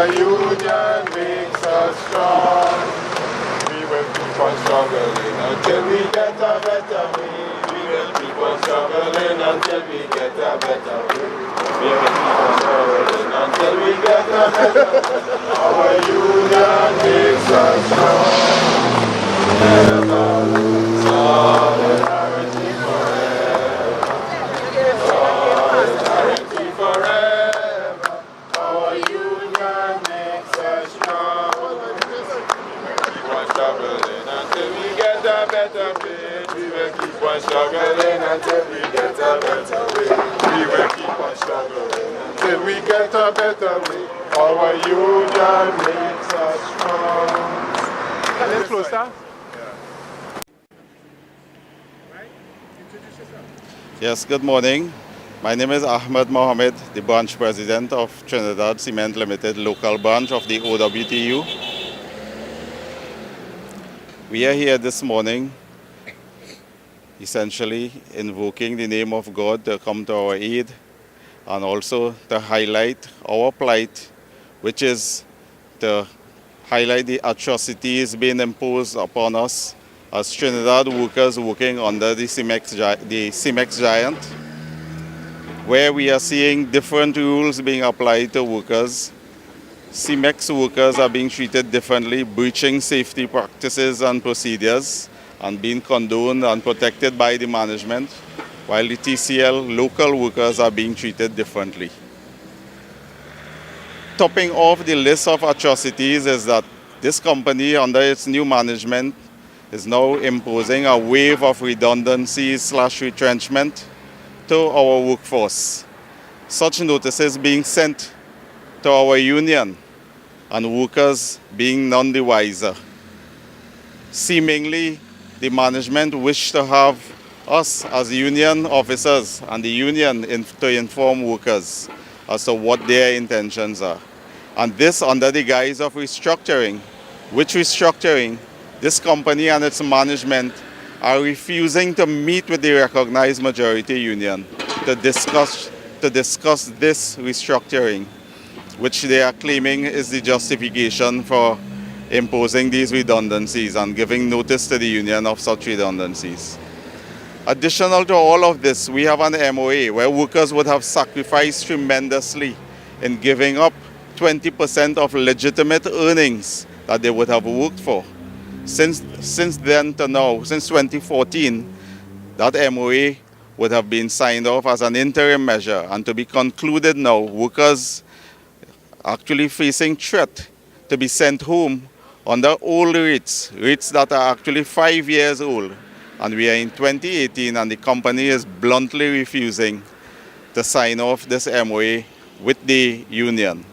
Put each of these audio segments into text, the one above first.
Our union makes us strong. We will keep on struggling until we get a better way. We will keep on struggling until we get a better way. We will keep on struggling until we get a better way. Our union makes us strong. Solidarity forever. Solidarity forever. Our union makes us strong. Keep on struggling until we get a better way. We will keep on struggling until we get a better way. We will keep on struggling until we get a better way. Our union makes us strong. A little closer. Yes, good morning. My name is Ahmed Mohammed, the branch president of Trinidad Cement Limited, local branch of the OWTU. We are here this morning essentially invoking the name of God to come to our aid and also to highlight our plight, which is to highlight the atrocities being imposed upon us as Trinidad workers working under the CEMEX giant, where we are seeing different rules being applied to workers. CEMEX workers are being treated differently, breaching safety practices and procedures and being condoned and protected by the management, while the TCL local workers are being treated differently. Topping off the list of atrocities is that this company, under its new management, is now imposing a wave of redundancies/retrenchment to our workforce. Such notices being sent to our union and workers being none the wiser. Seemingly, the management wished to have us as union officers and the union to inform workers as to what their intentions are. And this under the guise of restructuring. Which restructuring? This company and its management are refusing to meet with the recognized majority union to discuss this restructuring, which they are claiming is the justification for imposing these redundancies and giving notice to the union of such redundancies. Additional to all of this, we have an MOA where workers would have sacrificed tremendously in giving up 20% of legitimate earnings that they would have worked for. Since then to now, since 2014, that MOA would have been signed off as an interim measure and to be concluded now, workers actually facing threat to be sent home under old rates that are actually 5 years old. And we are in 2018 and the company is bluntly refusing to sign off this MOA with the union.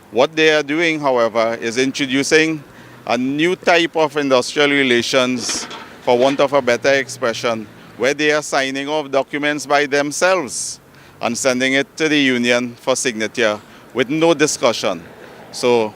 What they are doing, however, is introducing a new type of industrial relations, for want of a better expression, where they are signing off documents by themselves and sending it to the union for signature with no discussion. So,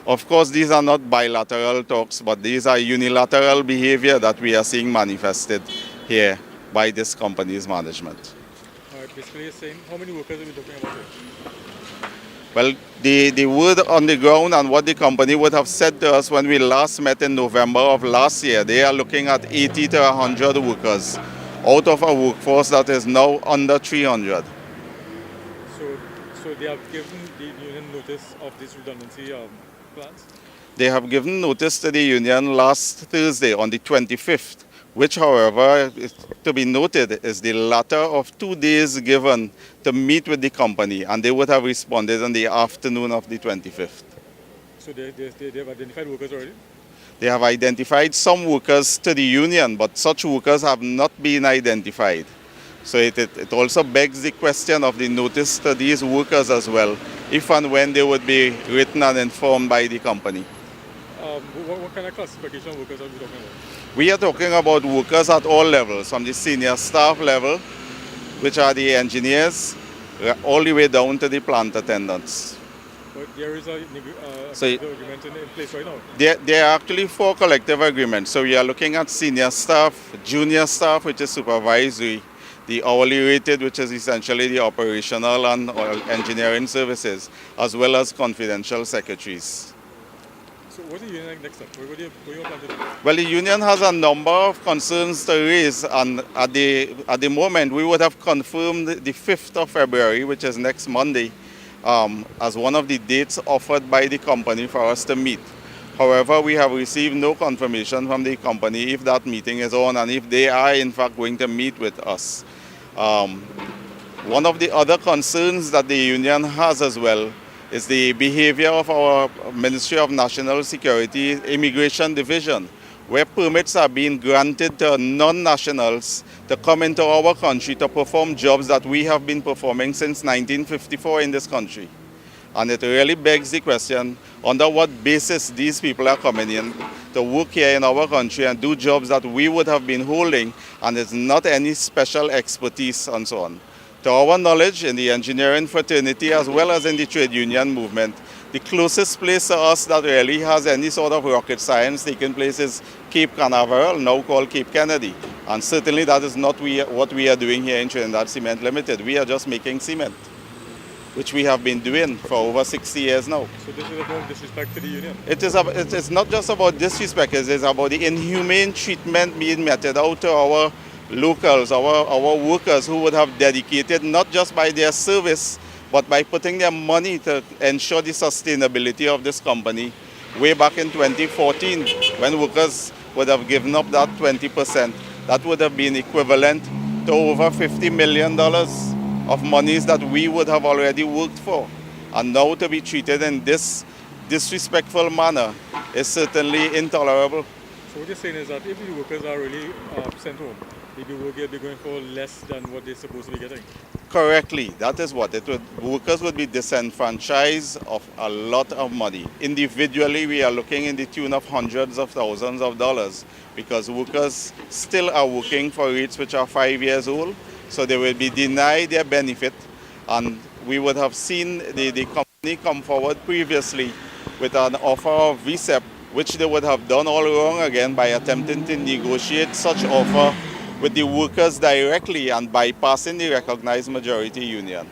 of course, these are not bilateral talks, but these are unilateral behavior that we are seeing manifested here by this company's management. All right, basically you're saying, how many workers are we talking about here? Well, the word on the ground and what the company would have said to us when we last met in November of last year, they are looking at 80 to 100 workers out of a workforce that is now under 300. So they have given the union notice of this redundancy plans? They have given notice to the union last Thursday on the 25th, which, however, to be noted, is the latter of 2 days given to meet with the company, and they would have responded in the afternoon of the 25th. So they have identified workers already? They have identified some workers to the union, but such workers have not been identified. So it also begs the question of the notice to these workers as well, if and when they would be written and informed by the company. What kind of classification of workers are we talking about? We are talking about workers at all levels, from the senior staff level, which are the engineers, all the way down to the plant attendants. But there is a agreement in place right now? There are actually 4 collective agreements. So we are looking at senior staff, junior staff, which is supervisory, the hourly rated, which is essentially the operational and engineering services, as well as confidential secretaries. So what's the union like next up? What do you plan to do? Well, the union has a number of concerns to raise, and at the moment, we would have confirmed the 5th of February, which is next Monday, as one of the dates offered by the company for us to meet. However, we have received no confirmation from the company if that meeting is on and if they are in fact going to meet with us. One of the other concerns that the union has as well is the behavior of our Ministry of National Security Immigration Division, where permits are being granted to non-nationals to come into our country to perform jobs that we have been performing since 1954 in this country. And it really begs the question, under what basis these people are coming in to work here in our country and do jobs that we would have been holding, and it's not any special expertise and so on. To our knowledge, in the engineering fraternity as well as in the trade union movement, the closest place to us that really has any sort of rocket science taking place is Cape Canaveral, now called Cape Kennedy. And certainly that is not what we are doing here in Trinidad Cement Limited. We are just making cement, which we have been doing for over 60 years now. So this is about disrespect to the union? It's not just about disrespect, it is about the inhumane treatment being meted out to our locals, our workers who would have dedicated not just by their service, but by putting their money to ensure the sustainability of this company. Way back in 2014, when workers would have given up that 20%, that would have been equivalent to over $50 million of monies that we would have already worked for. And now to be treated in this disrespectful manner is certainly intolerable. So what you're saying is that if the workers are really sent home, maybe we'll be going for less than what they're supposed to be getting? Correctly, that is what it would. Workers would be disenfranchised of a lot of money. Individually, we are looking in the tune of hundreds of thousands of dollars, because workers still are working for rates which are 5 years old, so they will be denied their benefit. And we would have seen the company come forward previously with an offer of VSEP, which they would have done all wrong again by attempting to negotiate such offer with the workers directly and bypassing the recognized majority union.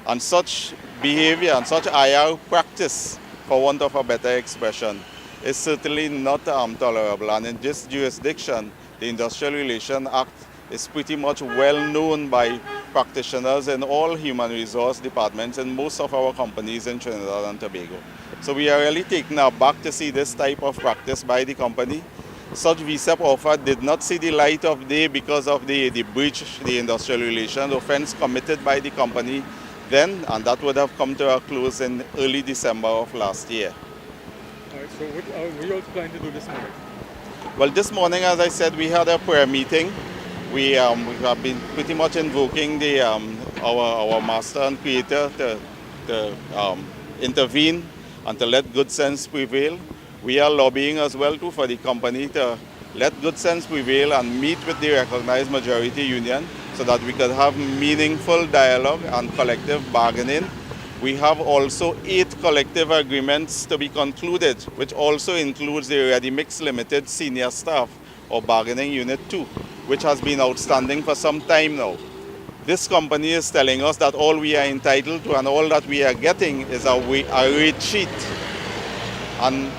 And such behavior and such IR practice, for want of a better expression, is certainly not tolerable. And in this jurisdiction, the Industrial Relations Act is pretty much well known by practitioners in all human resource departments in most of our companies in Trinidad and Tobago. So we are really taken aback to see this type of practice by the company. Such VSEP offer did not see the light of day because of the breach, the industrial relations offense committed by the company then, and that would have come to a close in early December of last year. All right, so what are you all planning to do this morning? Well, this morning, as I said, we had a prayer meeting. We have been pretty much invoking our master and creator to intervene and to let good sense prevail. We are lobbying as well too for the company to let good sense prevail and meet with the recognized majority union so that we could have meaningful dialogue and collective bargaining. We have also 8 collective agreements to be concluded, which also includes the Ready Mix Limited Senior Staff or Bargaining Unit 2, which has been outstanding for some time now. This company is telling us that all we are entitled to and all that we are getting is a rate sheet. And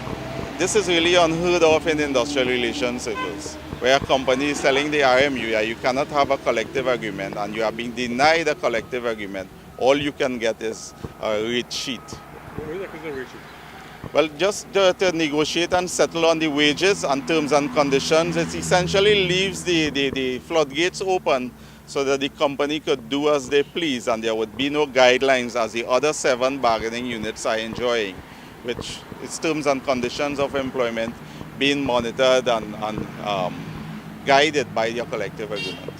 this is really unheard of in industrial relations circles, where a company is telling the RMU that you cannot have a collective agreement and you are being denied a collective agreement. All you can get is a rate sheet. What is a rate sheet? Well, just to negotiate and settle on the wages and terms and conditions, it essentially leaves the floodgates open so that the company could do as they please and there would be no guidelines as the other 7 bargaining units are enjoying, which is terms and conditions of employment being monitored and guided by your collective agreement.